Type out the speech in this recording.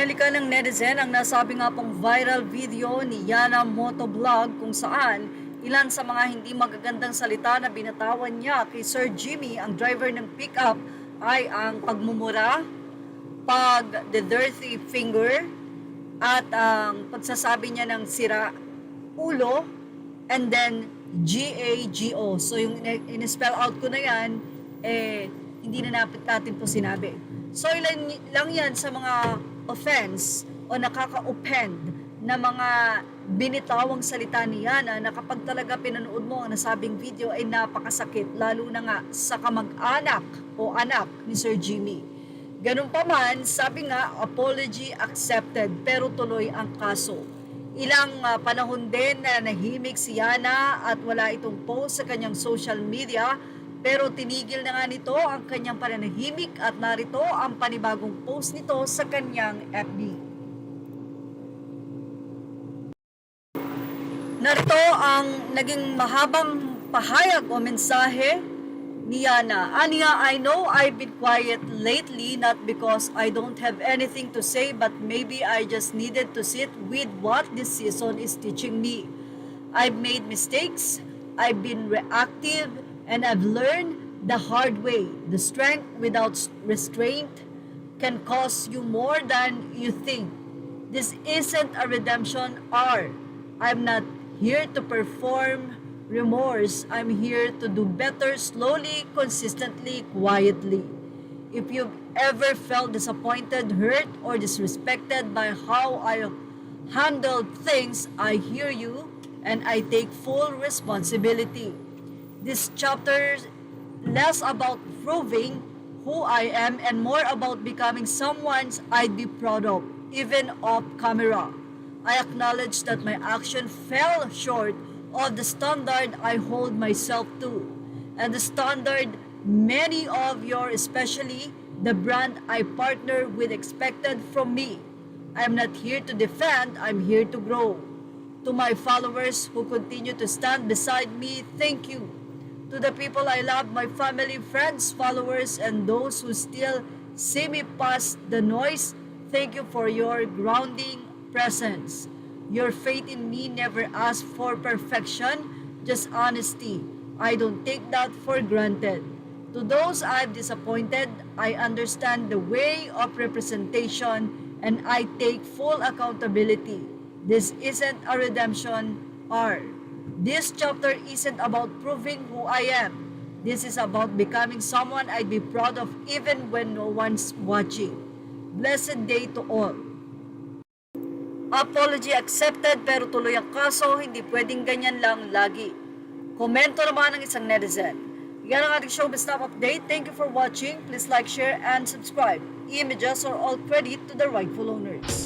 Binalikan ng netizen ang nasabi nga pong viral video ni Yana Motovlog kung saan ilan sa mga hindi magagandang salita na binatawan niya kay Sir Jimmy, ang driver ng pickup, ay ang pagmumura, the dirty finger, at ang pagsasabi niya ng sira ulo, and then GAGO. So yung in-spell out ko na yan, hindi na natin po sinabi. So ilan lang yan sa mga offense o nakaka-offend na mga binitawang salita ni Yana na kapag talaga pinanood mo ang nasabing video ay napakasakit, lalo na nga sa kamag-anak o anak ni Sir Jimmy. Ganun pa man, sabi nga, apology accepted, pero tuloy ang kaso. Ilang panahon din na nahimik si Yana at wala itong post sa kanyang social media, pero tinigil na nga nito ang kanyang pananahimik at narito ang panibagong post nito sa kanyang FB. Narito ang naging mahabang pahayag o mensahe ni Yana. Anya, I know I've been quiet lately, not because I don't have anything to say, but maybe I just needed to sit with what this season is teaching me. I've made mistakes, I've been reactive, and I've learned the hard way. The strength without restraint can cost you more than you think. This isn't a redemption arc. I'm not here to perform remorse. I'm here to do better, slowly, consistently, quietly. If you've ever felt disappointed, hurt, or disrespected by how I handled things, I hear you and I take full responsibility. This chapter less about proving who I am and more about becoming someone I'd be proud of, even off camera. I acknowledge that my action fell short of the standard I hold myself to, and the standard many of your, especially the brand I partner with, expected from me. I'm not here to defend, I'm here to grow. To my followers who continue to stand beside me, thank you. To the people I love, my family, friends, followers, and those who still see me past the noise, thank you for your grounding presence. Your faith in me never asked for perfection, just honesty. I don't take that for granted. To those I've disappointed, I understand the way of representation and I take full accountability. This isn't a redemption arc. This chapter isn't about proving who I am. This is about becoming someone I'd be proud of even when no one's watching. Blessed day to all. Apology accepted, pero tuloy ang kaso, hindi pwedeng ganyan lang lagi. Komento naman ng isang netizen. Yan ang ating showbiz top update. Thank you for watching. Please like, share, and subscribe. Images are all credit to the rightful owners.